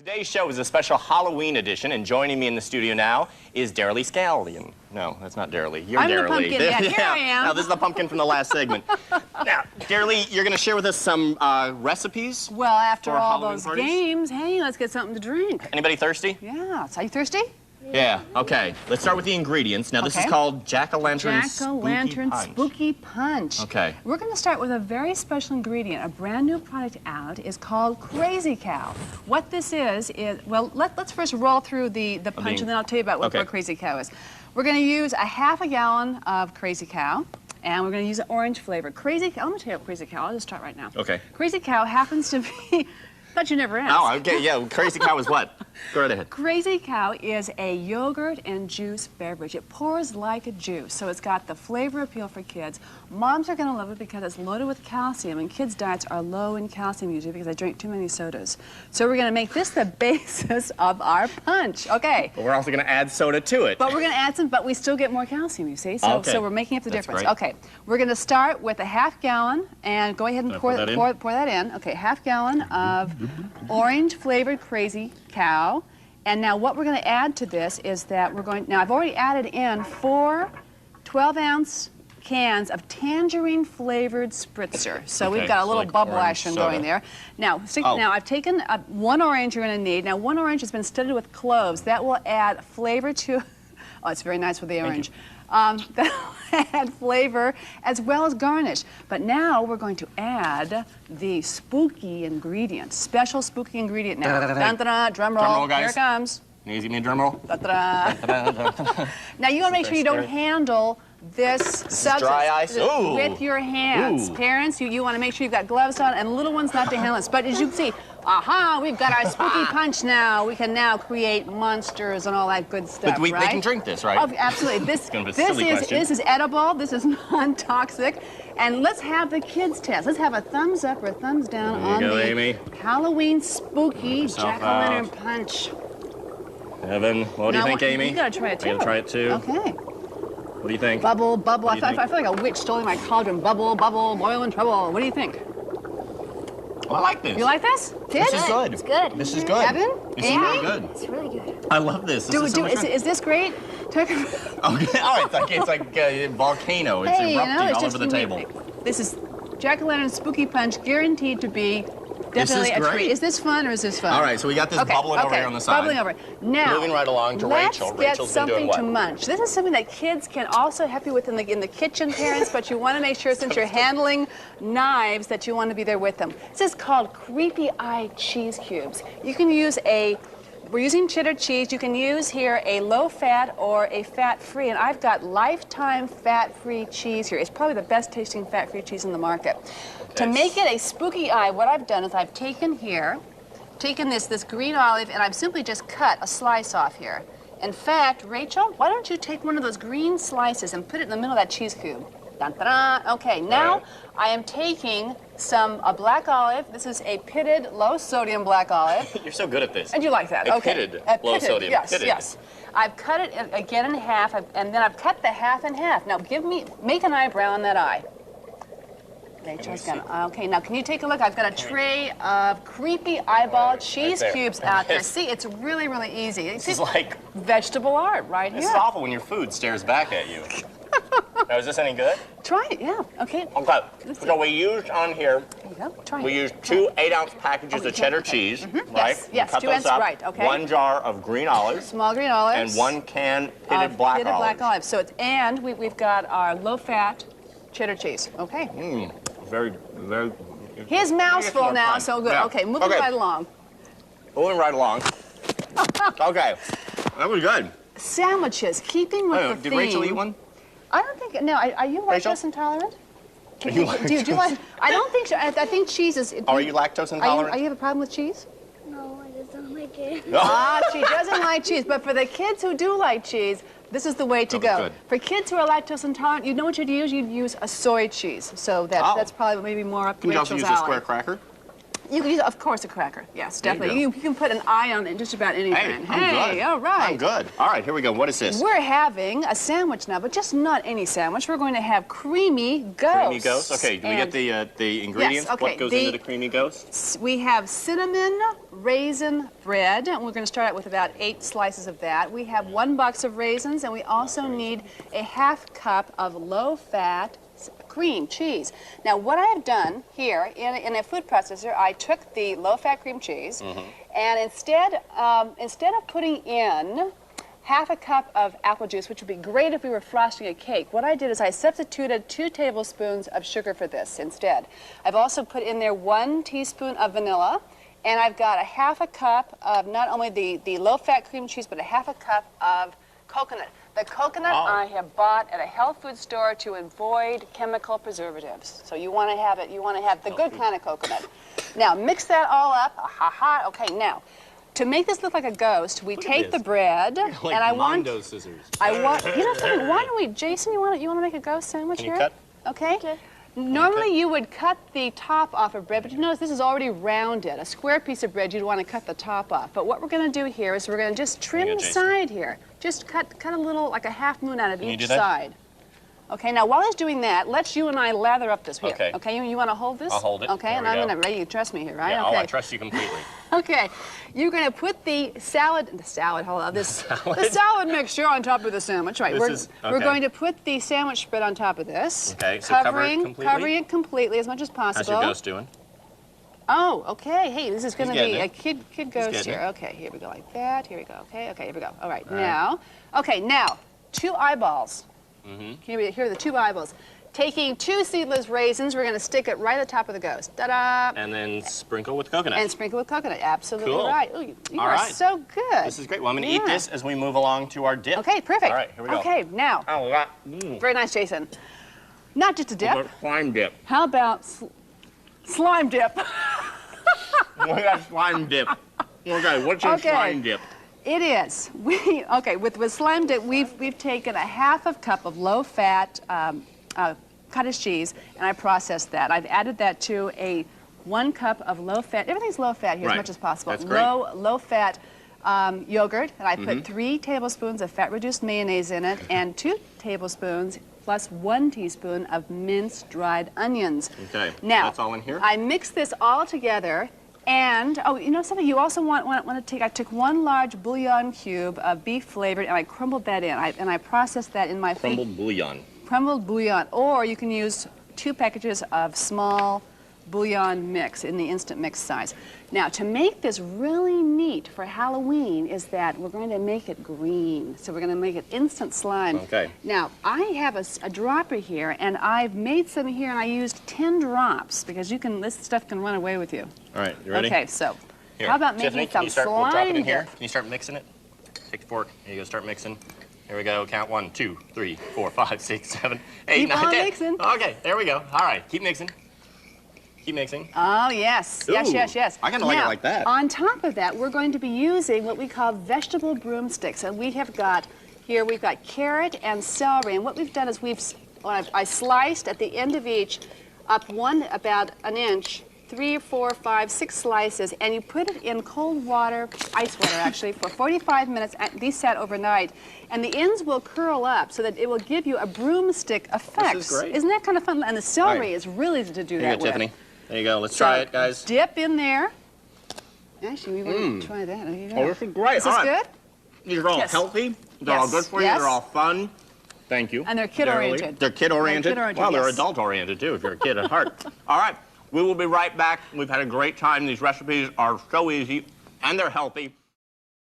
Today's show is a special Halloween edition, and joining me in the studio now is Deralee Scallion. No, that's not Deralee. You're Deralee. I'm the pumpkin. Yeah, here I am. Now, this is the pumpkin from the last segment. Now, Deralee, you're going to share with us some recipes. Well, after all Halloween those parties? games, hey, let's get something to drink. Anybody thirsty? Yeah. Are you thirsty? Yeah. Okay. Let's start with the ingredients. Now, this is called Jack-o'-lantern Spooky Punch. Okay. We're going to start with a very special ingredient. A brand new product out is called Crazy Cow. What this is, well, let's first roll through the punch, and then I'll tell you about what Crazy Cow is. We're going to use a half a gallon of Crazy Cow, and we're going to use an orange flavor. I'm going to tell you about Crazy Cow. I'll just start right now. Okay. Crazy Cow happens to be... Thought you never asked. Oh, okay, yeah. Crazy Cow is what? Go right ahead. Crazy Cow is a yogurt and juice beverage. It pours like a juice, so it's got the flavor appeal for kids. Moms are going to love it because it's loaded with calcium, and kids' diets are low in calcium usually because they drink too many sodas. So we're going to make this the basis of our punch. Okay. But we're also going to add soda to it. But we're going to add some, but we still get more calcium, you see. So, so we're making up the difference. Great. Okay. We're going to start with a half gallon, and go ahead and pour that in. Okay, half gallon of orange-flavored Crazy Cow. And now what we're going to add to this is that now I've already added in 4 12-ounce cans of tangerine-flavored spritzer. So we've got a little bubble action going there. Now, now I've taken 1 orange you're going to need. Now, 1 orange has been studded with cloves. That will add flavor to... Oh, it's very nice with the orange. That'll add flavor as well as garnish. But now we're going to add the spooky ingredient, special spooky ingredient now. Dun-dun-dun, drum roll. Drum roll, guys. Here it comes. Can you give me a drum roll? Now you want to make sure you don't handle this substance dry ice? with your hands. Ooh. Parents, you want to make sure you've got gloves on, and little ones not to handle this. But as you can see, we've got our spooky punch now. We can now create monsters and all that good stuff, But they can drink this, right? Oh, absolutely. This is edible. This is non-toxic. And let's have the kids test. Let's have a thumbs up or a thumbs down on the Halloween spooky jack-o'-lantern punch. Evan, what do you think, Amy? You gotta try it too. You gotta try it too. Okay. What do you think? Bubble, bubble. I feel like a witch stole my cauldron. Bubble, bubble, boil in trouble. What do you think? Well, I like this. You like this? This is good. It's good. This is good. Evan? This is really good. It's really good. I love this. Is this great? Okay. All right. It's like a volcano. It's erupting all over the table. This is jack-o'-lantern spooky punch, guaranteed to be definitely a treat. Is this fun or is this fun? All right, so we got this bubbling over here on the side. Bubbling over. Now, moving right along to Rachel. Let's get something to munch. This is something that kids can also help you with in the kitchen, parents, but you want to make sure, since you're handling knives, that you want to be there with them. This is called Creepy Eye Cheese Cubes. You can use we're using cheddar cheese. You can use here a low-fat or a fat-free, and I've got Lifetime fat-free cheese here. It's probably the best tasting fat-free cheese in the market. To make it a spooky eye, what I've done is I've taken this green olive, and I've simply just cut a slice off here. In fact, Rachel, why don't you take one of those green slices and put it in the middle of that cheese cube? Dun-dun-dun. Okay, now I am taking a black olive. This is a pitted, low-sodium black olive. You're so good at this. And you like that, Pitted, low-sodium. Yes, yes. I've cut it again in half, and then I've cut the half in half. Now, make an eyebrow on that eye. Rachel's gonna. Okay, now can you take a look? I've got a tray of creepy eyeball cheese cubes out there. See, it's really, really easy. This is like vegetable art right here. This is awful when your food stares back at you. Now, is this any good? Try it, yeah. Okay. Okay. So we used on here. There you go. Try it. We used 2 8-ounce packages of cheddar cheese, right? Yes, 2 ounces, right? Okay. 1 jar of green olives. Small green olives. And 1 can pitted black olives. So we've got our low-fat cheddar cheese. Okay. Very, very. His mouth's full now, so good. Yeah. Okay, moving right along. Moving right along. Okay, that was good. Sandwiches, keeping with the theme. Did Rachel eat one? I don't think. No, are you lactose intolerant? Do you like? I don't think so. I think cheese is. Are you lactose intolerant? Are you have a problem with cheese? No, I just don't like it. She doesn't like cheese. But for the kids who do like cheese, this is the way to go. Good. For kids who are lactose intolerant, you know what you'd use? You'd use a soy cheese. So that's probably maybe more up to Rachel's alley. Can you also use a square cracker? You can use, of course, a cracker. Yes, There you definitely. go. You can put an eye on it, just about anything. I'm good. All right. I'm good. All right, here we go. What is this? We're having a sandwich now, but just not any sandwich. We're going to have creamy ghost. Creamy ghost. Okay, do we get the ingredients? Yes, okay, What goes into the creamy ghost? We have cinnamon raisin bread, and we're going to start out with about 8 slices of that. We have 1 box of raisins, and we also need a ½ cup of low-fat cream cheese. Now, what I have done here in a food processor, I took the low-fat cream cheese, and instead of putting in ½ cup of apple juice, which would be great if we were frosting a cake, what I did is I substituted 2 tablespoons of sugar for this instead. I've also put in there 1 teaspoon of vanilla, and I've got a ½ cup of not only the low-fat cream cheese, but a ½ cup of coconut. The coconut I have bought at a health food store to avoid chemical preservatives. So you want to have it, you want to have the good kind of coconut. Now mix that all up. Okay, now to make this look like a ghost, we take the bread Like and I want scissors. you know something, why don't we, Jason, you want to make a ghost sandwich Can you here? cut? Okay. Normally you would cut the top off of bread, but you notice this is already rounded. A square piece of bread, you'd want to cut the top off. But what we're going to do here is we're going to just trim the side here. Just cut a little, like a half moon out of each side. Okay, now while he's doing that, let's you and I lather up this here. Okay. Okay, you want to hold this? I'll hold it. Okay, There and we I'm go. going to, you trust me here, right? Yeah, okay. I trust you completely. Okay, you're going to put the salad mixture on top of the sandwich, right? We're going to put the sandwich spread on top of this. Okay, so covering it completely as much as possible. How's your ghost doing? Oh, okay. Hey, this is going to be a kid ghost here. it. Okay, here we go like that. Here we go. Okay, here we go. All right, now, 2 eyeballs. Here are the 2 eyeballs. Taking 2 seedless raisins, we're going to stick it right at the top of the ghost. Ta-da! And then sprinkle with coconut. And sprinkle with coconut. Absolutely Cool. right. Ooh, you All are right. so good. This is great. Well, I'm going to eat this as we move along to our dip. Okay, perfect. All right, here we go. Okay, now, very nice, Jason. Not just a dip. Slime dip. How about slime dip? We got slime dip. Okay, what's your slime dip? It is. With slime dip, we've taken a ½ cup of low-fat cottage cheese, and I processed that. I've added that to a 1 cup of low-fat. Everything's low-fat here as much as possible. That's great. Low-fat yogurt, and I put 3 tablespoons of fat-reduced mayonnaise in it, and 2 tablespoons plus 1 teaspoon of minced dried onions. Okay. Now That's all in here. I mix this all together. And, you know something, you also want to take, I took 1 large bouillon cube of beef flavored, and I crumbled that in, and I processed that in my Crumbled bouillon. crumbled bouillon, or you can use 2 packages of small bouillon mix in the instant mix size. Now, to make this really neat for Halloween is that we're going to make it green. So we're going to make it instant slime. Okay. Now, I have a dropper here, and I've made some here, and I used 10 drops because this stuff can run away with you. All right, you ready? Okay, so Here. how about Tiffany, making some we'll drop it slime in here. dip? Can you start mixing it? Take the fork. Here you go. Start mixing. Here we go. Count 1, 2, 3, 4, 5, 6, 7, 8, Keep 9, on 10. mixing. Okay, there we go. All right, keep mixing. Keep mixing. Oh, yes. Ooh, Yes. I kind of like it like that. On top of that, we're going to be using what we call vegetable broomsticks. And we've got carrot and celery. And what we've done is I sliced at the end of each up about an inch, 3, 4, 5, 6 slices, and you put it in cold water, ice water actually, for 45 minutes. These sat overnight, and the ends will curl up so that it will give you a broomstick effect. This is great. Isn't that kind of fun? And the celery is really to do Here that you go, with. Tiffany. There you go. Let's try it, guys. Dip in there. Actually, we want to try that. There you go. Oh, this is great. Is this good? These are all Yes. healthy. They're all good for you. Yes. They're all fun. Thank you. And they're kid-oriented. They're kid-oriented. They're kid-oriented, Well, they're yes. adult-oriented, too, if you're a kid at heart. All right. We will be right back. We've had a great time. These recipes are so easy, and they're healthy.